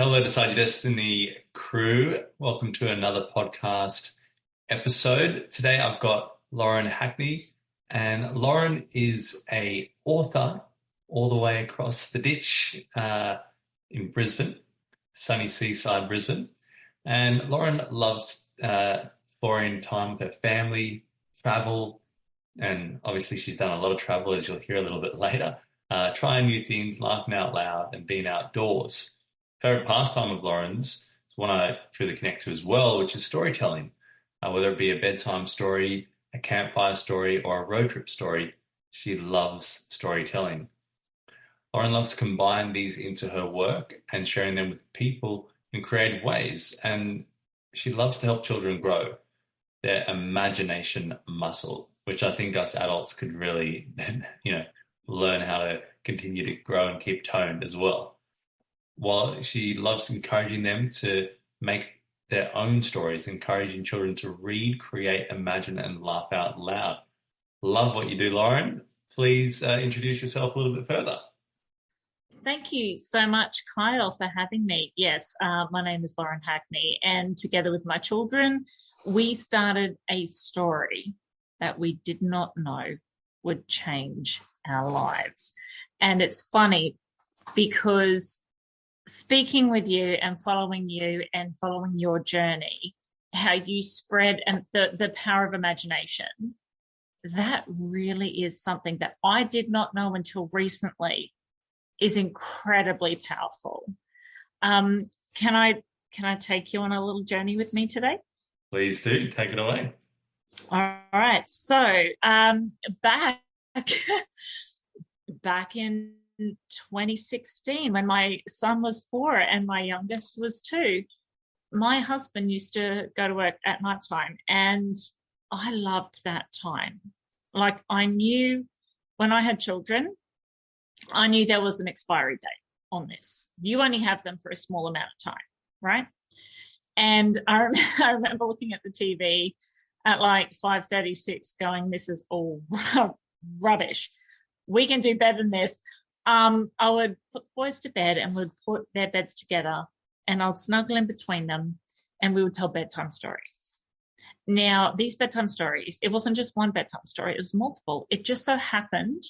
Hello, Decide Your Destiny crew. Welcome to another podcast episode. Today I've got Lauren Hackney, and Lauren is a author all the way across the ditch in Brisbane, sunny seaside Brisbane. And Lauren loves exploring time with her family, travel, and obviously she's done a lot of travel, as you'll hear a little bit later, trying new things, laughing out loud, and being outdoors. Favorite pastime of Lauren's is one I truly connect to as well, which is storytelling. Whether it be a bedtime story, a campfire story, or a road trip story, she loves storytelling. Lauren loves to combine these into her work and sharing them with people in creative ways. And she loves to help children grow their imagination muscle, which I think us adults could really, learn how to continue to grow and keep toned as well. While she loves encouraging them to make their own stories, encouraging children to read, create, imagine, and laugh out loud. Love what you do, Lauren. Please introduce yourself a little bit further. Thank you so much, Kyle, for having me. Yes, my name is Lauren Hackney, and together with my children, we started a story that we did not know would change our lives. And it's funny because speaking with you and following your journey, how you spread and the power of imagination, that really is something that I did not know until recently is incredibly powerful. Can I take you on a little journey with me today? Please do. Take it away. All right. So back in 2016, when my son was 4 and my youngest was 2, my husband used to go to work at nighttime, and I loved that time. Like, I knew when I had children, I knew there was an expiry date on this. You only have them for a small amount of time, right? And I remember looking at the TV at like 5:36 going, this is all rubbish. We can do better than this. I would put boys to bed and would put their beds together, and I'd snuggle in between them, and we would tell bedtime stories. Now, these bedtime stories, it wasn't just one bedtime story, it was multiple. It just so happened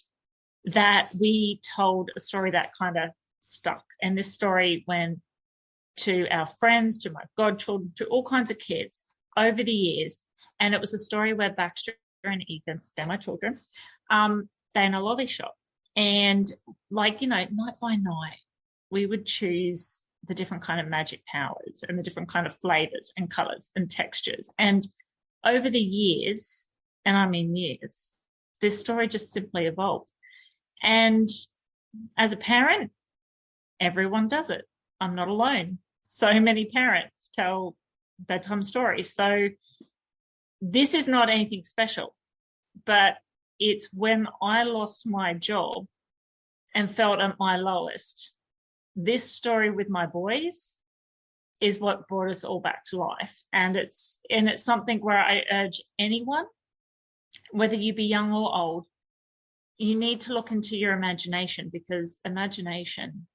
that we told a story that kind of stuck. And this story went to our friends, to my godchildren, to all kinds of kids over the years. And it was a story where Baxter and Ethan, they're my children, they're in a lolly shop. And night by night, we would choose the different kind of magic powers and the different kind of flavors and colors and textures. And over the years, and I mean years, this story just simply evolved. And as a parent, everyone does it. I'm not alone. So many parents tell bedtime stories. So this is not anything special, but it's when I lost my job and felt at my lowest, this story with my boys is what brought us all back to life. And it's something where I urge anyone, whether you be young or old, you need to look into your imagination, because imagination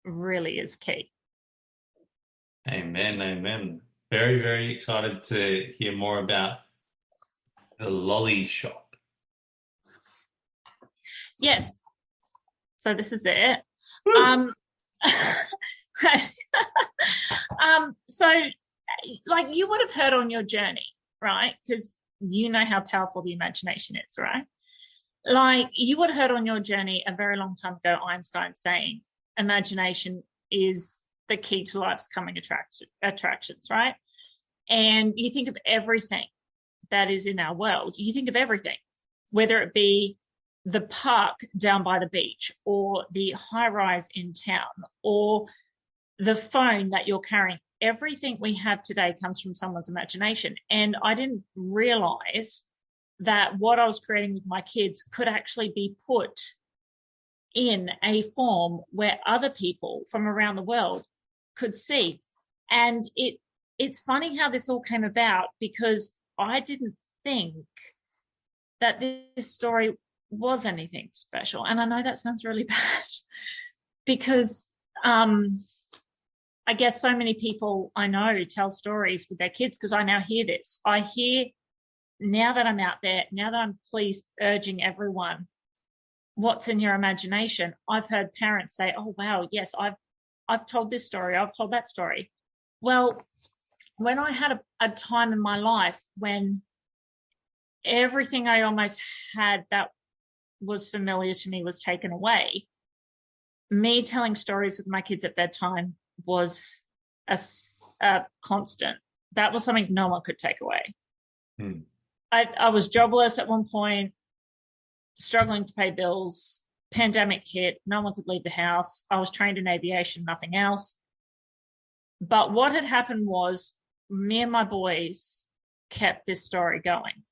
really is key. Amen, amen. Very, very excited to hear more about the lolly shop. Yes. So this is it. So like you would have heard on your journey, right? Because you know how powerful the imagination is, right? Like, you would have heard on your journey a very long time ago Einstein saying imagination is the key to life's coming attractions, right? And you think of everything that is in our world. You think of everything, whether it be the park down by the beach or the high rise in town or the phone that you're carrying. Everything we have today comes from someone's imagination. And I didn't realize that what I was creating with my kids could actually be put in a form where other people from around the world could see. And it's funny how this all came about, because I didn't think that this story was anything special. And I know that sounds really bad, because I guess so many people I know tell stories with their kids because I now hear this. I hear now that I'm out there, now that I'm pleased urging everyone, what's in your imagination? I've heard parents say, "Oh wow, yes, I've told this story, I've told that story." Well, when I had a time in my life when everything I almost had that was familiar to me was taken away, me telling stories with my kids at bedtime was a constant. That was something no one could take away. Hmm. I was jobless at one point, struggling to pay bills. Pandemic hit, no one could leave the house. I was trained in aviation, nothing else. But what had happened was me and my boys kept this story going.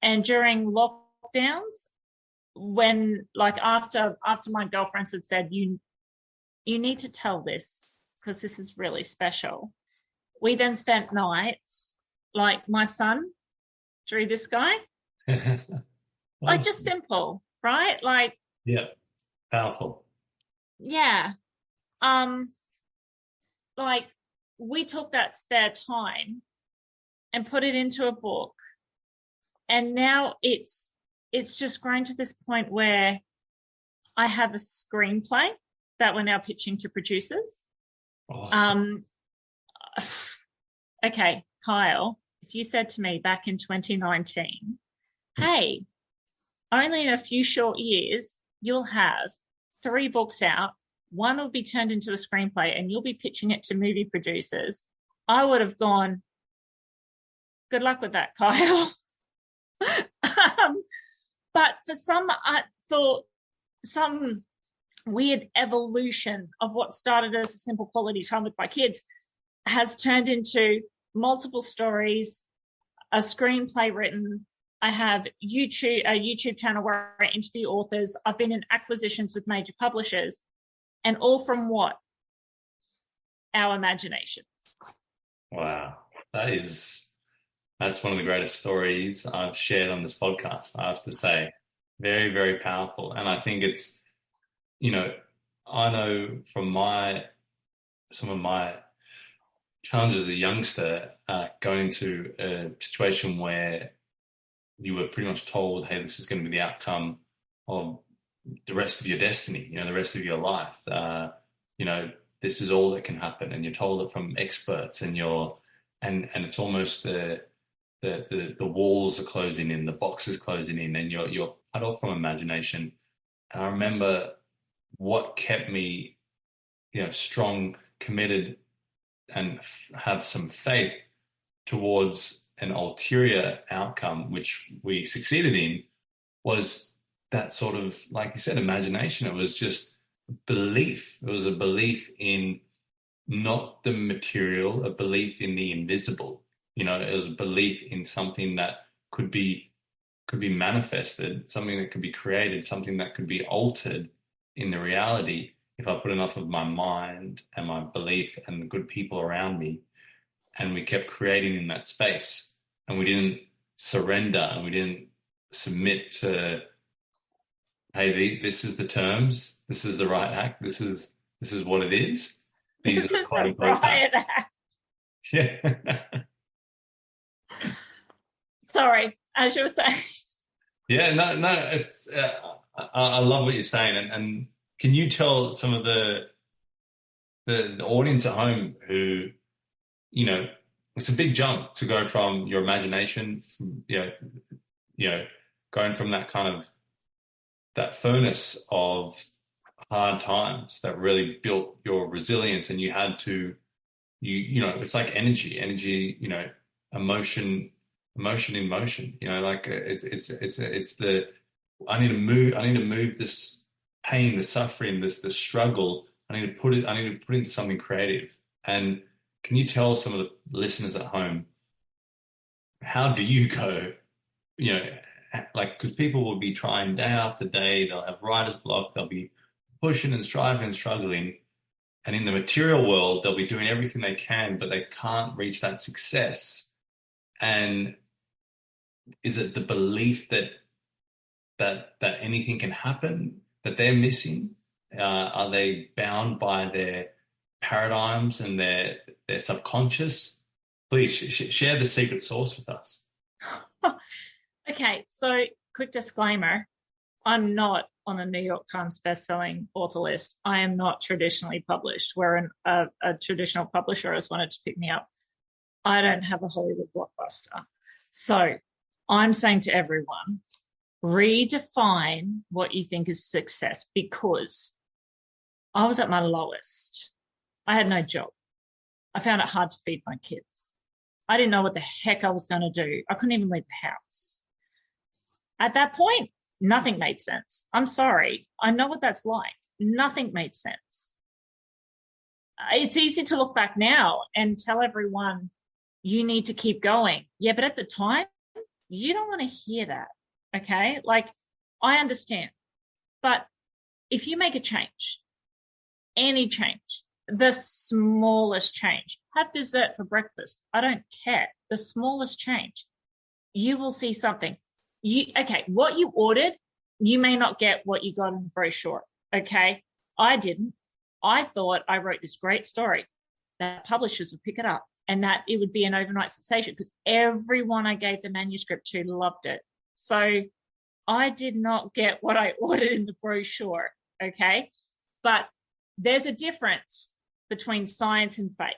And during lockdowns, when like after my girlfriends had said, you need to tell this because this is really special. We then spent nights, like my son drew this guy. Like just simple, right? Like yeah, powerful. yeah. Like we took that spare time and put it into a book. And now it's just grown to this point where I have a screenplay that we're now pitching to producers. Awesome. Okay, Kyle, if you said to me back in 2019, hey, only in a few short years, you'll have 3 books out, one will be turned into a screenplay and you'll be pitching it to movie producers, I would have gone, good luck with that, Kyle. But for some weird evolution of what started as a simple quality time with my kids has turned into multiple stories, a screenplay written. I have a YouTube channel where I interview authors. I've been in acquisitions with major publishers, and all from what? Our imaginations. Wow. That's one of the greatest stories I've shared on this podcast, I have to say. Very, very powerful. And I think it's, I know from some of my challenges as a youngster, going into a situation where you were pretty much told, hey, this is going to be the outcome of the rest of your destiny, the rest of your life. This is all that can happen. And you're told it from experts and it's almost the walls are closing in, the boxes closing in, and you're cut off from imagination. And I remember what kept me, strong, committed, and have some faith towards an ulterior outcome, which we succeeded in, was that sort of, like you said, imagination. It was just belief. It was a belief in not the material, a belief in the invisible. It was a belief in something that could be manifested, something that could be created, something that could be altered in the reality if I put enough of my mind and my belief and the good people around me. And we kept creating in that space, and we didn't surrender, and we didn't submit to, hey, this is the terms, this is the right act, this is what it is. These This are is quote the unquote riot facts. act. Yeah. Sorry, as you were saying. Yeah, no, it's I love what you're saying, and can you tell some of the audience at home who, it's a big jump to go from your imagination, going from that kind of that furnace of hard times that really built your resilience, and you had to, it's like energy, emotion in motion, like it's the, I need to move this pain, the suffering, the struggle. I need to put it into something creative. And can you tell some of the listeners at home, how do you go, like, because people will be trying day after day, they'll have writer's block, they'll be pushing and striving and struggling. And in the material world, they'll be doing everything they can, but they can't reach that success. And is it the belief that anything can happen that they're missing? Are they bound by their paradigms and their subconscious? Please share the secret sauce with us. Okay, so quick disclaimer. I'm not on the New York Times bestselling author list. I am not traditionally published, where a traditional publisher has wanted to pick me up. I don't have a Hollywood blockbuster. So I'm saying to everyone, redefine what you think is success, because I was at my lowest. I had no job. I found it hard to feed my kids. I didn't know what the heck I was going to do. I couldn't even leave the house. At that point, nothing made sense. I'm sorry. I know what that's like. Nothing made sense. It's easy to look back now and tell everyone you need to keep going. Yeah, but at the time, you don't want to hear that. Okay? Like, I understand. But if you make a change, any change, the smallest change, have dessert for breakfast, I don't care. The smallest change, you will see something. What you ordered, you may not get what you got in the brochure. Okay? I didn't. I thought I wrote this great story that publishers would pick it up and that it would be an overnight sensation, because everyone I gave the manuscript to loved it. So I did not get what I ordered in the brochure. Okay? But there's a difference between science and faith.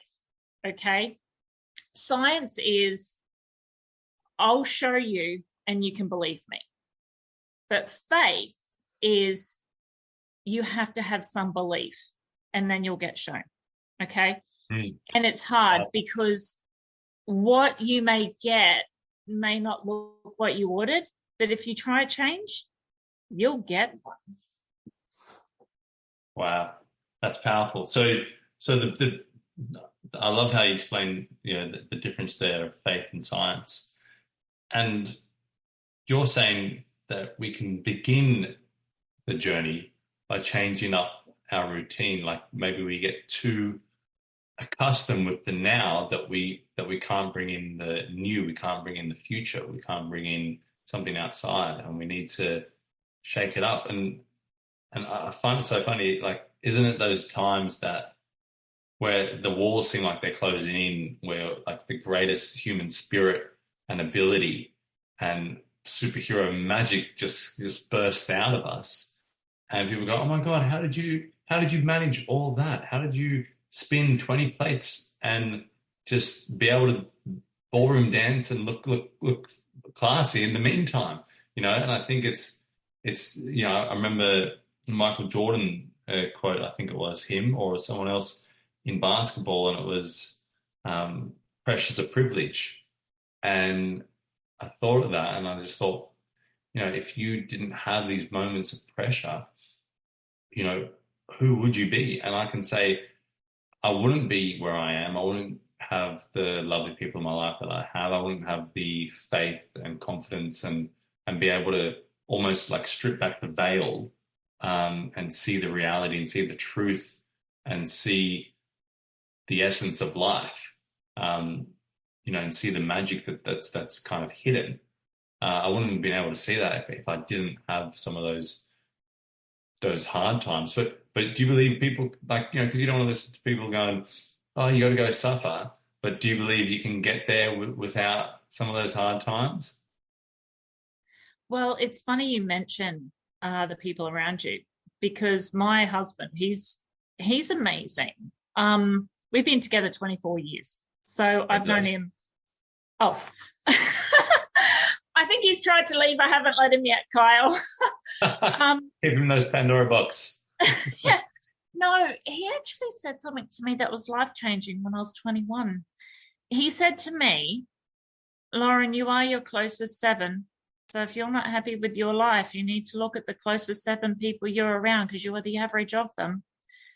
Okay? Science is, I'll show you and you can believe me. But faith is, you have to have some belief and then you'll get shown. Okay? And it's hard because what you may get may not look what you ordered, but if you try a change, you'll get one. Wow, that's powerful. So I love how you explain, the difference there of faith and science. And you're saying that we can begin the journey by changing up our routine. Like maybe we get too accustomed with the now that we can't bring in the new, we can't bring in the future, we can't bring in something outside, and we need to shake it up. And I find it so funny, like, isn't it those times where the walls seem like they're closing in, where like the greatest human spirit and ability and superhero magic just bursts out of us, and people go, "Oh my God, how did you manage all that? How did you spin 20 plates and just be able to ballroom dance and look classy in the meantime?" And I think it's I remember Michael Jordan quote, I think it was him or someone else in basketball, and it was pressure's a privilege. And I thought of that, and I just thought, if you didn't have these moments of pressure, who would you be? And I can say, I wouldn't be where I am. I wouldn't have the lovely people in my life that I have. I wouldn't have the faith and confidence and be able to almost like strip back the veil and see the reality and see the truth and see the essence of life, and see the magic that's kind of hidden. I wouldn't have been able to see that if I didn't have some of those hard times. But do you believe people, like, because you don't want to listen to people going, "Oh, you got to go suffer." But do you believe you can get there without some of those hard times? Well, it's funny you mention the people around you, because my husband, he's amazing. We've been together 24 years. So I've known him. Oh, I think he's tried to leave. I haven't let him yet, Kyle. Keep him in those Pandora box. Yeah. No, he actually said something to me that was life-changing when I was 21. He said to me, "Lauren, you are your closest 7. So if you're not happy with your life, you need to look at the closest 7 people you're around, because you are the average of them."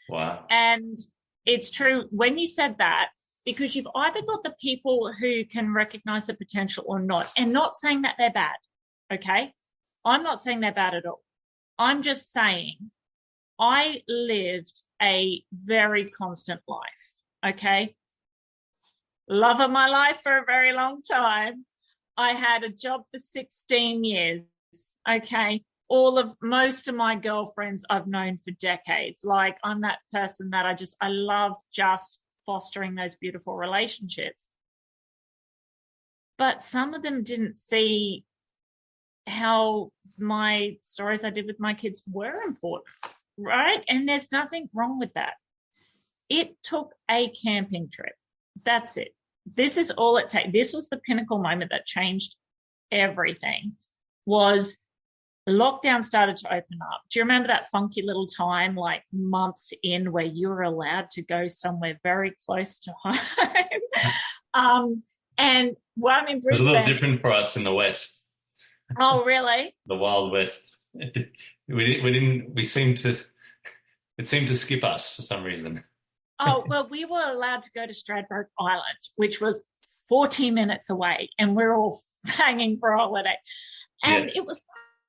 Wow. And it's true when you said that, because you've either got the people who can recognize the potential or not, and not saying that they're bad. Okay? I'm not saying they're bad at all. I'm just saying I lived a very constant life. Okay? Love of my life for a very long time. I had a job for 16 years. Okay? most of my girlfriends I've known for decades. Like, I'm that person that I love just fostering those beautiful relationships. But some of them didn't see how my stories I did with my kids were important, right? And there's nothing wrong with that. It took a camping trip. That's it. This is all it takes. This was the pinnacle moment that changed everything. Was lockdown started to open up. Do you remember that funky little time, like months in, where you were allowed to go somewhere very close to home? And well, I'm in Brisbane. It's a little different for us in the West. Oh, really? The Wild West. It seemed to skip us for some reason. Oh, well, we were allowed to go to Stradbroke Island, which was 40 minutes away, and we're all hanging for a holiday. And It was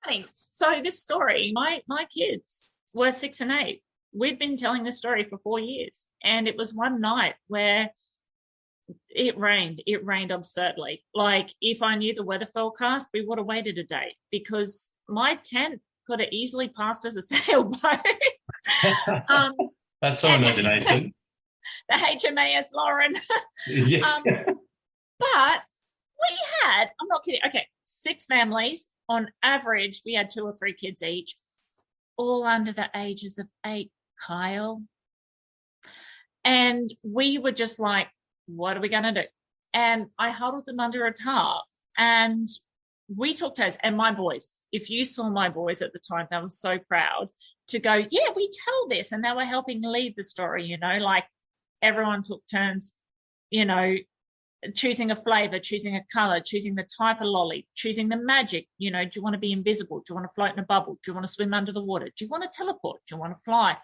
funny. So this story, my kids were 6 and 8. We'd been telling this story for 4 years. And it was one night where it rained. It rained absurdly. Like, if I knew the weather forecast, we would have waited a day, because my tent could have easily passed as a sailboat. That's so imagination. The HMAS Lauren. Yeah. But we had, I'm not kidding, okay, 6 families. On average, we had 2 or 3 kids each, all under the ages of 8, Kyle. And we were just like, what are we going to do? And I huddled them under a tarp, and we took turns. And my boys, if you saw my boys at the time, they were so proud to go, yeah, we tell this. And they were helping lead the story, like everyone took turns, choosing a flavor, choosing a color, choosing the type of lolly, choosing the magic. Do you want to be invisible? Do you want to float in a bubble? Do you want to swim under the water? Do you want to teleport? Do you want to fly?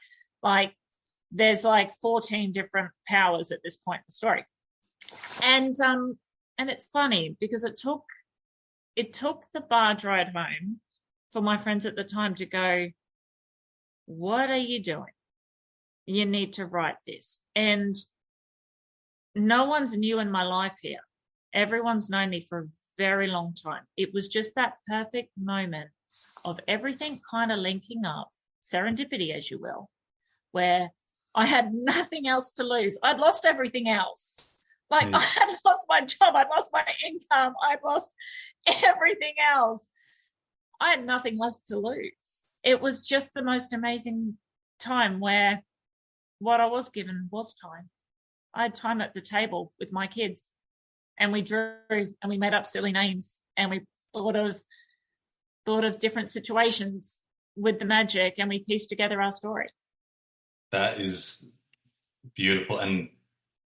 Like, there's like 14 different powers at this point in the story. And it's funny because it took the barge ride home for my friends at the time to go, what are you doing? You need to write this. And no one's new in my life here. Everyone's known me for a very long time. It was just that perfect moment of everything kind of linking up, serendipity, as you will, where I had nothing else to lose. I'd lost everything else. Like, I had lost my job. I'd lost my income. I'd lost everything else. I had nothing left to lose. It was just the most amazing time where what I was given was time. I had time at the table with my kids, and we drew and we made up silly names, and we thought of different situations with the magic, and we pieced together our story. That is beautiful. And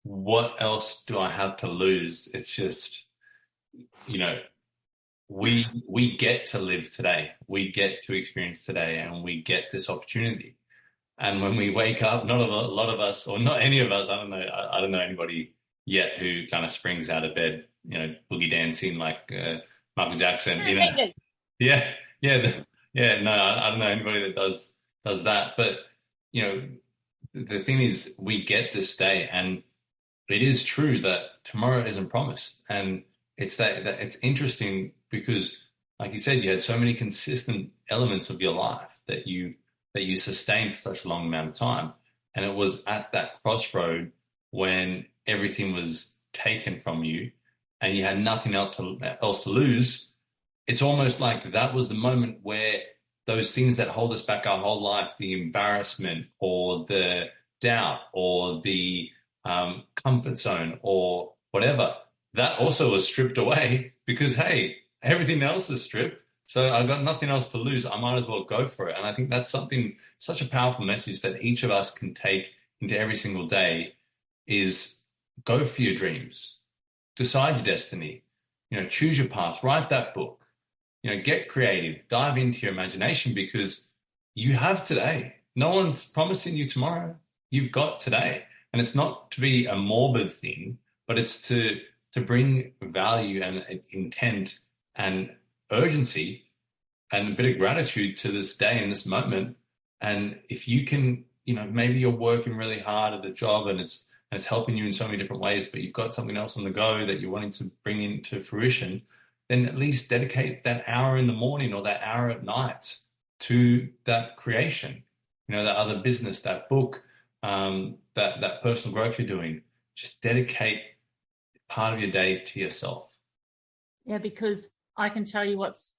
what else do I have to lose? It's just, we get to live today. We get to experience today, and we get this opportunity. And when we wake up, not a lot of us, or not any of us, I don't know anybody yet who kind of springs out of bed, boogie dancing like Michael Jackson. Yeah. No, I don't know anybody that does that. But the thing is, we get this day, and it is true that tomorrow isn't promised. And it's that it's interesting because, like you said, you had so many consistent elements of your life that you sustained for such a long amount of time. And it was at that crossroad when everything was taken from you and you had nothing else to lose. It's almost like that was the moment where those things that hold us back our whole life, the embarrassment or the doubt or the comfort zone or whatever, that also was stripped away because, hey, everything else is stripped. So I've got nothing else to lose. I might as well go for it. And I think that's such a powerful message that each of us can take into every single day is go for your dreams, decide your destiny, choose your path, write that book, get creative, dive into your imagination because you have today. No one's promising you tomorrow. You've got today. And it's not to be a morbid thing, but it's to bring value and intent and urgency and a bit of gratitude to this day and this moment. And if you can, maybe you're working really hard at a job and it's helping you in so many different ways, but you've got something else on the go that you're wanting to bring into fruition, then at least dedicate that hour in the morning or that hour at night to that creation, that other business, that book, that personal growth you're doing. Just dedicate part of your day to yourself. Yeah, because I can tell you what's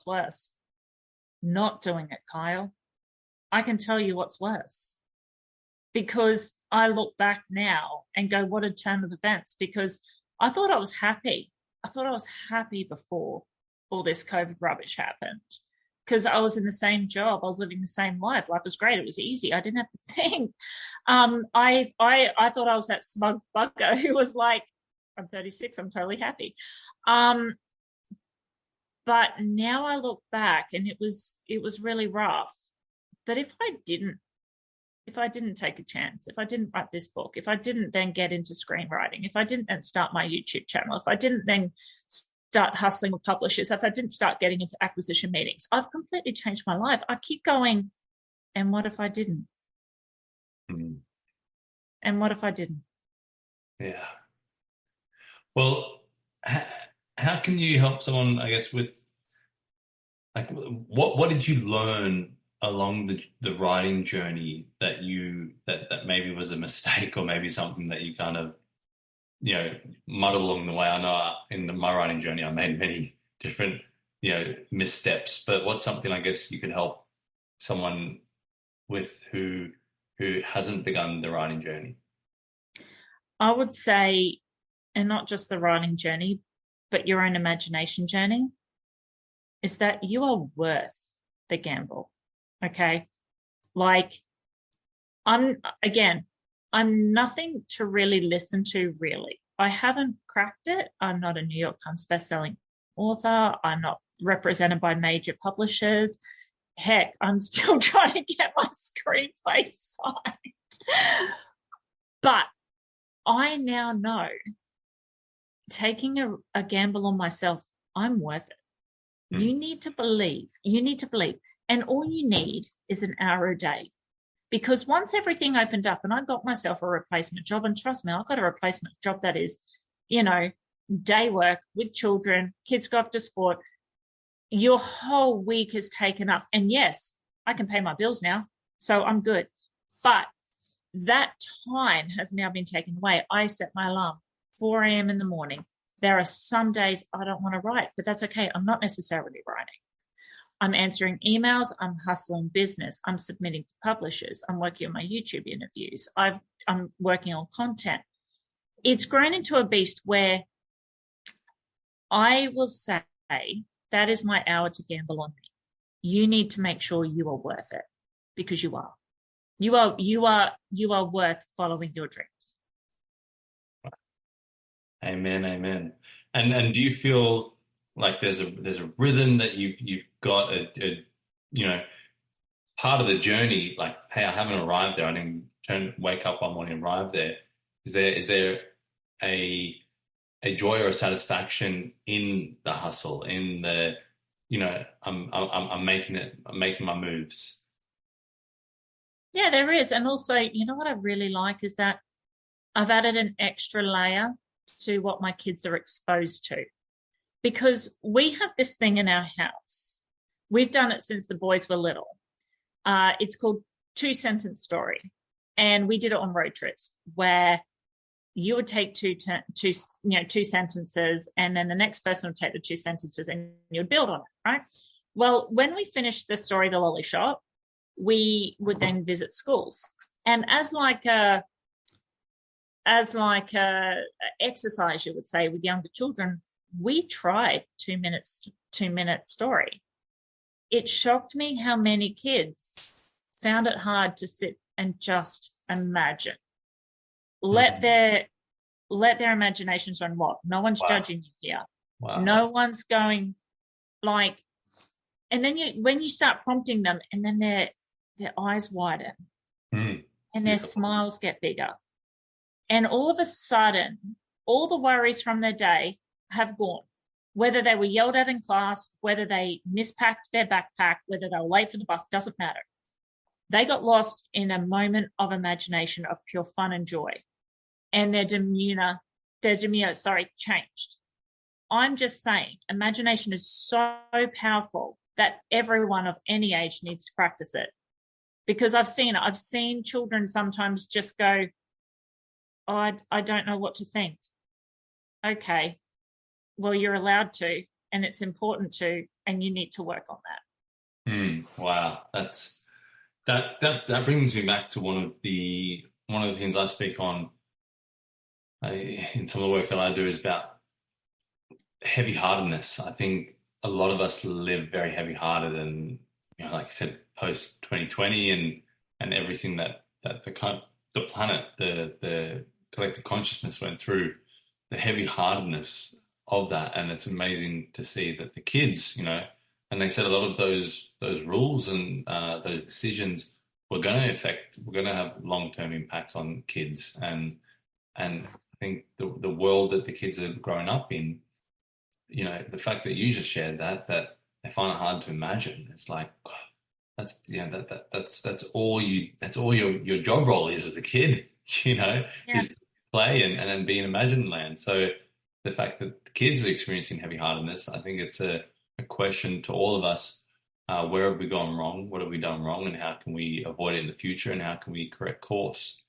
worse. Not doing it, Kyle. I can tell you what's worse. Because I look back now and go, what a turn of events, because I thought I was happy. I thought I was happy before all this COVID rubbish happened, because I was in the same job. I was living the same life. Life was great. It was easy. I didn't have to think. I thought I was that smug bugger who was like, I'm 36. I'm totally happy. But now I look back and it was really rough. But if I didn't take a chance, if I didn't write this book, if I didn't then get into screenwriting, if I didn't then start my YouTube channel, if I didn't then start hustling with publishers, if I didn't start getting into acquisition meetings, I've completely changed my life. I keep going, and what if I didn't? Mm. And what if I didn't? Yeah. Well, how can you help someone, I guess, with like what did you learn along the writing journey that maybe was a mistake, or maybe something that you kind of muddled along the way? I know my writing journey I made many different missteps, but what's something I guess you could help someone with who hasn't begun the writing journey? I would say, and not just the writing journey, but your own imagination journey, is that you are worth the gamble. Okay. Like, I'm nothing to really listen to, really. I haven't cracked it. I'm not a New York Times bestselling author. I'm not represented by major publishers. Heck, I'm still trying to get my screenplay signed. But I now know, taking a gamble on myself, I'm worth it. You need to believe. And all you need is an hour a day. Because once everything opened up and I got myself a replacement job, and trust me, I've got a replacement job that is, day work with children, kids go off to sport, your whole week is taken up. And yes, I can pay my bills now, so I'm good. But that time has now been taken away. I set my alarm 4 a.m. in the morning. There are some days I don't want to write, but that's okay. I'm not necessarily writing. I'm answering emails. I'm hustling business. I'm submitting to publishers. I'm working on my YouTube interviews. I'm working on content. It's grown into a beast where I will say that is my hour to gamble on me. You need to make sure you are worth it, because you are. You are worth following your dreams. Amen, amen. And do you feel like there's a rhythm that you've got a part of the journey? Like, hey, I haven't arrived there. I didn't wake up one morning and arrive there. Is there a joy or a satisfaction in the hustle, in the I'm making it, I'm making my moves? Yeah, there is. And also, what I really like is that I've added an extra layer to what my kids are exposed to, because we have this thing in our house. We've done it since the boys were little. It's called 2-sentence story. And we did it on road trips where you would take two sentences, and then the next person would take the 2 sentences and you would build on it, right? Well, when we finished the story, The Lolly Shop, we would then visit schools. And as like a exercise, you would say, with younger children, we tried 2-minute story. It shocked me how many kids found it hard to sit and just imagine. Let their imaginations run wild. No one's judging you here. Wow. No one's going like, and then when you start prompting them, and then their eyes widen and their smiles get bigger. And all of a sudden, all the worries from their day have gone. Whether they were yelled at in class, whether they mispacked their backpack, whether they were late for the bus, doesn't matter. They got lost in a moment of imagination, of pure fun and joy. And their demeanor, changed. I'm just saying, imagination is so powerful that everyone of any age needs to practice it. Because I've seen children sometimes just go, oh, I don't know what to think. Okay, well, you're allowed to, and it's important to, and you need to work on that. Wow, that brings me back to one of the things I speak on in some of the work that I do is about heavy-heartedness. I think a lot of us live very heavy-hearted, and like you said, post 2020 and everything that the planet, the collective consciousness went through, the heavy-heartedness of that, and it's amazing to see that the kids, and they said a lot of those rules and those decisions were going to have long-term impacts on kids, and I think the world that the kids are growing up in, the fact that you just shared that they find it hard to imagine. It's like, God, that's all your job role is as a kid, Yeah. is to play and then be in Imagine Land. So the fact that the kids are experiencing heavy-heartedness, I think it's a question to all of us. Where have we gone wrong? What have we done wrong? And how can we avoid it in the future? And how can we correct course?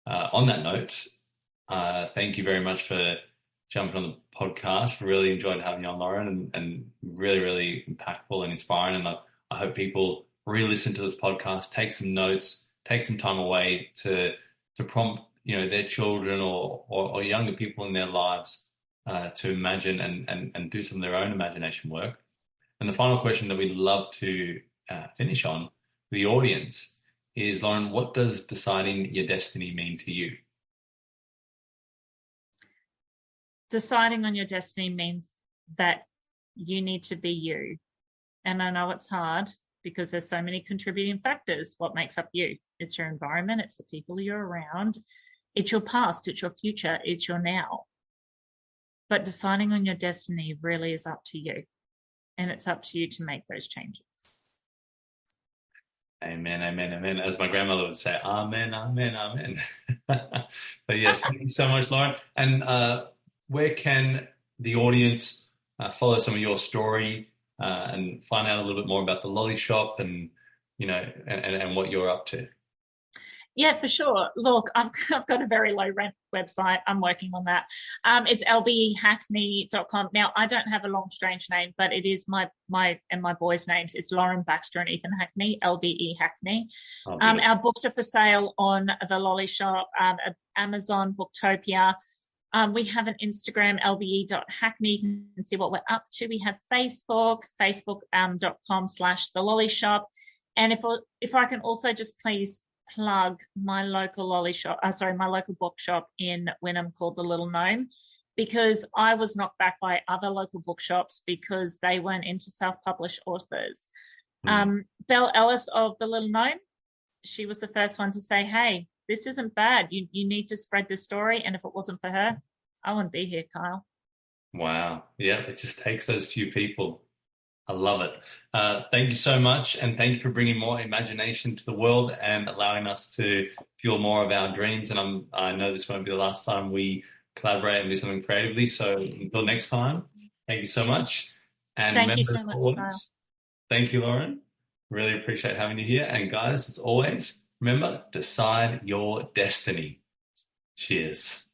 On that note, thank you very much for jumping on the podcast. Really enjoyed having you on, Lauren, and really, really impactful and inspiring. And I hope people re-listen to this podcast, take some notes, take some time away to prompt, their children or younger people in their lives to imagine and do some of their own imagination work. And the final question that we'd love to finish on for the audience is, Lauren, what does deciding your destiny mean to you? Deciding on your destiny means that you need to be you. And I know it's hard because there's so many contributing factors. What makes up you? It's your environment, it's the people you're around, it's your past, it's your future, it's your now. But deciding on your destiny really is up to you. And it's up to you to make those changes. Amen, amen, amen. As my grandmother would say, amen, amen, amen. But yes, thank you so much, Lauren. And where can the audience follow some of your story and find out a little bit more about the Lolly Shop and, and what you're up to? Yeah, for sure. Look, I've got a very low rent website. I'm working on that. It's lbehackney.com. Now, I don't have a long, strange name, but it is my boys' names. It's Lauren Baxter and Ethan Hackney, LBE Hackney. Our books are for sale on the Lolly Shop, Amazon, Booktopia. We have an Instagram, lbe.hackney. You can see what we're up to. We have Facebook, facebook.com/the Lolly Shop. And if I can also just please plug my local my local bookshop in Wynnum called the Little Gnome, because I was knocked back by other local bookshops because they weren't into self-published authors. Belle Ellis of the Little Gnome, she was the first one to say, hey, this isn't bad. You need to spread this story. And if it wasn't for her, I wouldn't be here, Kyle. Wow. Yeah, it just takes those few people. I love it. Thank you so much. And thank you for bringing more imagination to the world and allowing us to fuel more of our dreams. And I know this won't be the last time we collaborate and do something creatively. So until next time, thank you so much. And thank you so much, Kyle. Thank you, Lauren. Really appreciate having you here. And guys, as always, remember, decide your destiny. Cheers.